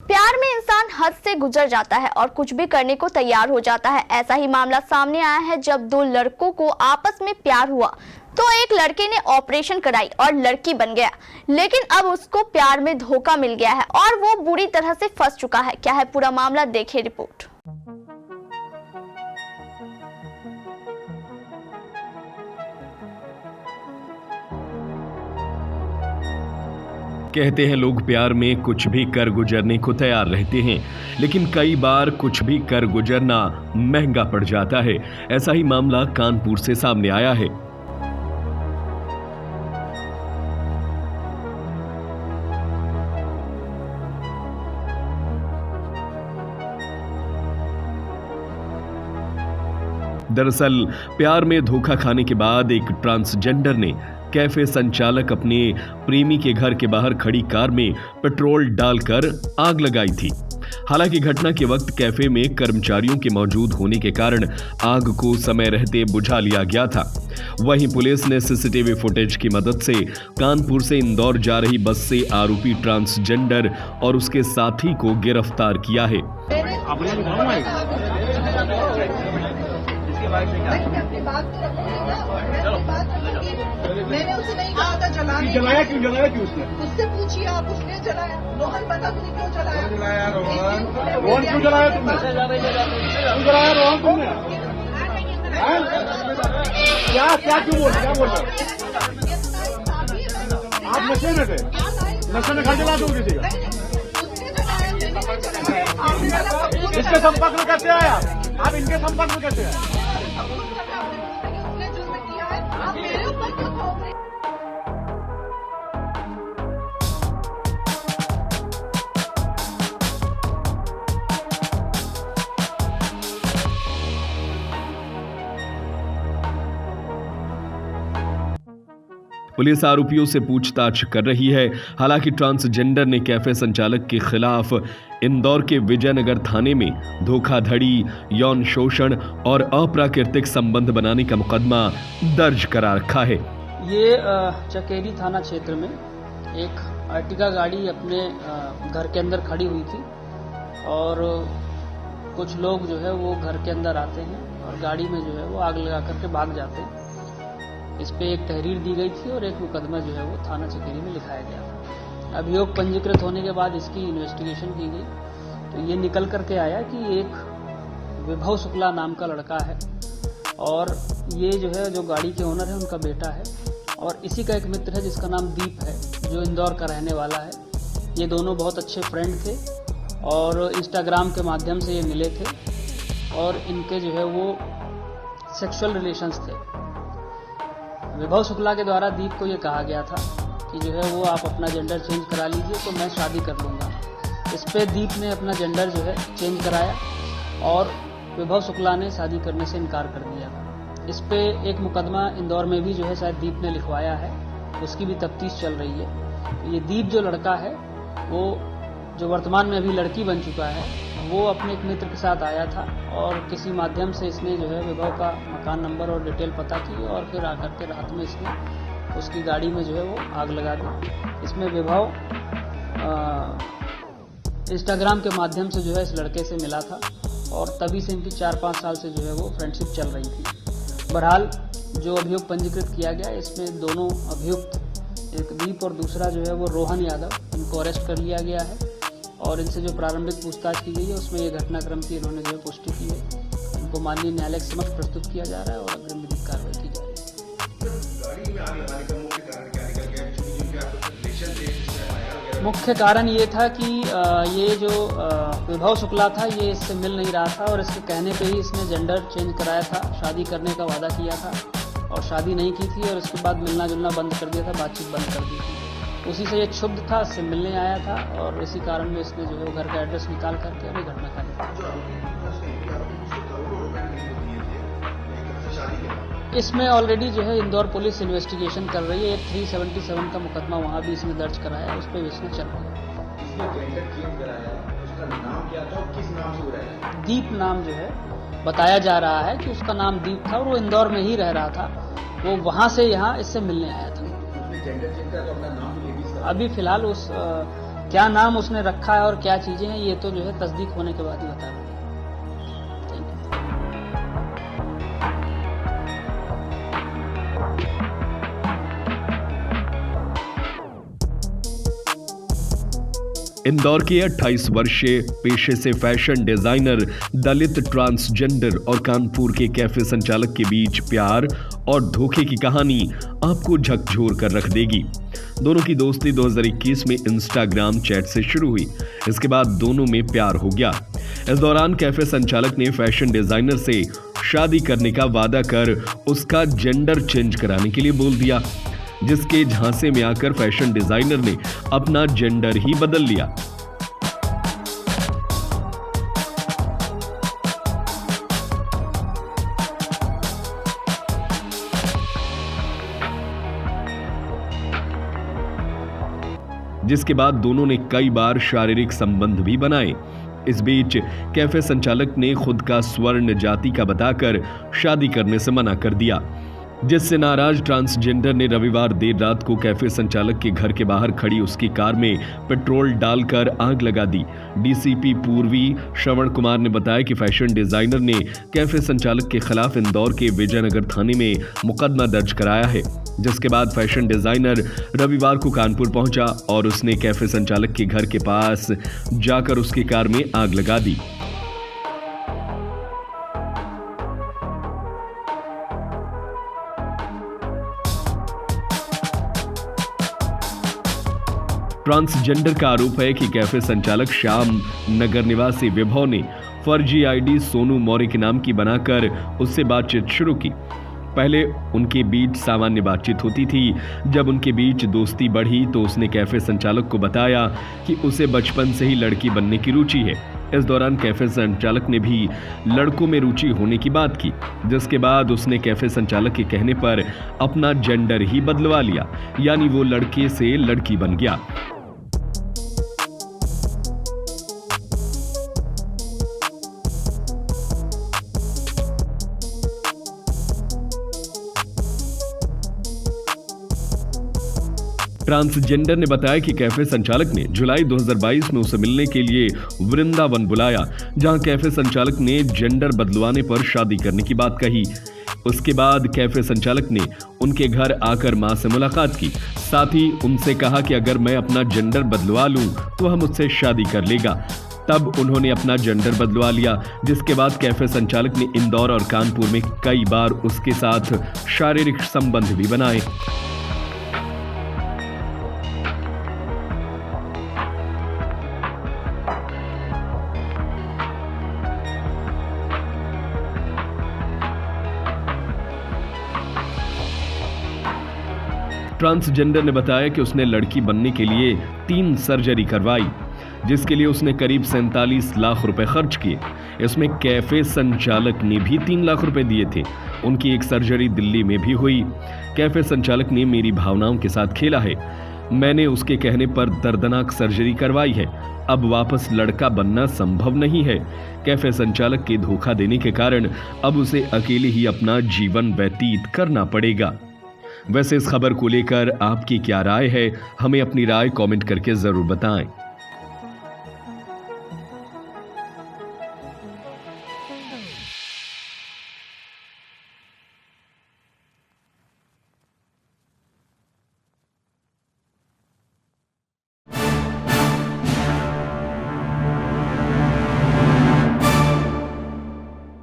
प्यार में इंसान हद से गुजर जाता है और कुछ भी करने को तैयार हो जाता है। ऐसा ही मामला सामने आया है जब दो लड़कों को आपस में प्यार हुआ तो एक लड़के ने ऑपरेशन कराई और लड़की बन गया, लेकिन अब उसको प्यार में धोखा मिल गया है और वो बुरी तरह से फंस चुका है। क्या है पूरा मामला, देखिए रिपोर्ट। कहते हैं लोग प्यार में कुछ भी कर गुजरने को तैयार रहते हैं, लेकिन कई बार कुछ भी कर गुजरना महंगा पड़ जाता है। ऐसा ही मामला कानपुर से सामने आया है। दरअसल प्यार में धोखा खाने के बाद एक ट्रांसजेंडर ने कैफे संचालक अपने प्रेमी के घर के बाहर खड़ी कार में पेट्रोल डालकर आग लगाई थी। हालांकि घटना के वक्त कैफे में कर्मचारियों के मौजूद होने के कारण आग को समय रहते बुझा लिया गया था। वहीं पुलिस ने सीसीटीवी फुटेज की मदद से कानपुर से इंदौर जा रही बस से आरोपी ट्रांसजेंडर और उसके साथी को गिरफ्तार किया है। मैंने उसे नहीं कहा था जलाया क्यों उसने? उससे पूछिए आप, उसने जलाया। रोहन बता तुझे क्यों जलाया? रोहन क्यों जलाया तुमने? क्यों जलाया रोहन तुमने? क्या क्यों बोल रहे? आप नशे में थे? नशे में घर जला दो किसी का? इसके संपर्क में कैसे आया? आप इनके संपर्क में कैसे आए? पुलिस आरोपियों से पूछताछ कर रही है। हालांकि ट्रांसजेंडर ने कैफे संचालक के खिलाफ इंदौर के विजयनगर थाने में धोखाधड़ी, यौन शोषण और अप्राकृतिक संबंध बनाने का मुकदमा दर्ज करा रखा है। ये चकेरी थाना क्षेत्र में एक अर्टिगा गाड़ी अपने घर के अंदर खड़ी हुई थी और कुछ लोग जो है वो घर के अंदर आते हैं और गाड़ी में जो है वो आग लगा करके भाग जाते हैं। इस पे एक तहरीर दी गई थी और एक मुकदमा जो है वो थाना चकेरी में लिखाया गया था। अभियोग पंजीकृत होने के बाद इसकी इन्वेस्टिगेशन की गई तो ये निकल करके आया कि एक विभव शुक्ला नाम का लड़का है और ये जो है जो गाड़ी के ओनर है उनका बेटा है और इसी का एक मित्र है जिसका नाम दीप है जो इंदौर का रहने वाला है। ये दोनों बहुत अच्छे फ्रेंड थे और इंस्टाग्राम के माध्यम से ये मिले थे और इनके जो है वो सेक्सुअल रिलेशंस थे। विभव शुक्ला के द्वारा दीप को ये कहा गया था कि जो है वो आप अपना जेंडर चेंज करा लीजिए तो मैं शादी कर लूँगा। इस पे दीप ने अपना जेंडर जो है चेंज कराया और विभव शुक्ला ने शादी करने से इनकार कर दिया था। इस पे एक मुकदमा इंदौर में भी जो है शायद दीप ने लिखवाया है, उसकी भी तफ्तीश चल रही है। ये दीप जो लड़का है वो जो वर्तमान में अभी लड़की बन चुका है वो अपने एक मित्र के साथ आया था और किसी माध्यम से इसने जो है विभव का मकान नंबर और डिटेल पता की और फिर आकर के रात में इसने उसकी गाड़ी में जो है वो आग लगा दी। इसमें विभव इंस्टाग्राम के माध्यम से जो है इस लड़के से मिला था और तभी से इनकी 4-5 साल से जो है वो फ्रेंडशिप चल रही थी। बहरहाल जो अभियोग पंजीकृत किया गया इसमें दोनों अभियुक्त, एक दीप और दूसरा जो है वो रोहन यादव, इनको अरेस्ट कर लिया गया है और इनसे जो प्रारंभिक पूछताछ की गई है उसमें ये घटनाक्रम की इन्होंने जो है पुष्टि की है। इनको माननीय न्यायालय के समक्ष प्रस्तुत किया जा रहा है और अग्रिम विधिक कार्रवाई की जा रही है। मुख्य कारण ये था कि ये जो विभव शुक्ला था ये इससे मिल नहीं रहा था और इसके कहने पे ही इसने जेंडर चेंज कराया था, शादी करने का वादा किया था और शादी नहीं की थी और इसके बाद मिलना जुलना बंद कर दिया था, बातचीत बंद कर दी थी। उसी से ये क्षुब्ध था, इससे मिलने आया था और इसी कारण में इसने जो है घर का एड्रेस निकाल करके अभी घटना का इसमें ऑलरेडी जो है इंदौर पुलिस इन्वेस्टिगेशन कर रही है। 377 का मुकदमा वहाँ भी इसने दर्ज कराया, उस पर विचारणा चल रही है। दीप नाम जो है बताया जा रहा है कि उसका नाम दीप था और वो इंदौर में ही रह रहा था, वो वहाँ से यहाँ इससे मिलने आया था। अभी फिलहाल उस क्या नाम उसने रखा है और क्या चीजें हैं, ये तो जो है तस्दीक होने के बाद ही बता पाएंगे। इंदौर के 28 वर्षीय पेशे से फैशन डिजाइनर, दलित ट्रांसजेंडर और कानपुर के कैफे संचालक के बीच प्यार और धोखे की कहानी आपको झकझोर कर रख देगी। दोनों की दोस्ती 2021 में इंस्टाग्राम चैट से शुरू हुई। इसके बाद दोनों में प्यार हो गया। इस दौरान कैफे संचालक ने फैशन डिजाइनर से शादी करने का वादा कर उसका जेंडर चेंज कराने के लिए बोल दिया, जिसके झांसे में आकर फैशन डिजाइनर ने अपना जेंडर ही बदल लिया। जिसके बाद दोनों ने कई बार शारीरिक संबंध भी बनाए। इस बीच कैफे संचालक ने खुद का स्वर्ण जाति का बताकर शादी करने से मना कर दिया, जिससे नाराज ट्रांसजेंडर ने रविवार देर रात को कैफे संचालक के घर के बाहर खड़ी उसकी कार में पेट्रोल डालकर आग लगा दी। डीसीपी पूर्वी श्रवण कुमार ने बताया कि फैशन डिजाइनर ने कैफे संचालक के खिलाफ इंदौर के विजयनगर थाने में मुकदमा दर्ज कराया है। जिसके बाद फैशन डिजाइनर रविवार को कानपुर पहुंचा और उसने कैफे संचालक के घर के पास जाकर उसकी कार में आग लगा दी। ट्रांसजेंडर का आरोप है कि कैफे संचालक श्याम नगर निवासी विभव ने फर्जी आईडी सोनू मौर्य के नाम की बनाकर उससे बातचीत शुरू की। पहले उनके बीच सामान्य बातचीत होती थी। जब उनके बीच दोस्ती बढ़ी तो उसने कैफे संचालक को बताया कि उसे बचपन से ही लड़की बनने की रुचि है। इस दौरान कैफे संचालक ने भी लड़कों में रुचि होने की बात की, जिसके बाद उसने कैफे संचालक के कहने पर अपना जेंडर ही बदलवा लिया, यानी वो लड़के से लड़की बन गया। ट्रांसजेंडर ने बताया कि कैफे संचालक ने जुलाई 2022 में उसे मिलने के लिए वृंदावन बुलाया, जहां कैफे संचालक ने जेंडर बदलवाने पर शादी करने की बात कही। उसके बाद कैफे संचालक ने उनके घर आकर मां से मुलाकात की, साथ ही उनसे कहा कि अगर मैं अपना जेंडर बदलवा लूं तो हम मुझसे शादी कर लेगा। तब उन्होंने अपना जेंडर बदलवा लिया, जिसके बाद कैफे संचालक ने इंदौर और कानपुर में कई बार उसके साथ शारीरिक संबंध भी बनाए। ट्रांसजेंडर ने बताया कि उसने लड़की बनने के लिए 3 सर्जरी करवाई, जिसके लिए उसने करीब 47 लाख रुपए खर्च किए। इसमें कैफे संचालक ने भी 3 लाख रुपए दिए थे। उनकी एक सर्जरी दिल्ली में भी हुई। कैफे संचालक ने मेरी भावनाओं के साथ खेला है। मैंने उसके कहने पर दर्दनाक सर्जरी करवाई है। अब वापस लड़का बनना संभव नहीं है। कैफे संचालक के धोखा देने के कारण अब उसे अकेले ही अपना जीवन व्यतीत करना पड़ेगा। वैसे इस खबर को लेकर आपकी क्या राय है, हमें अपनी राय कमेंट करके जरूर बताएं।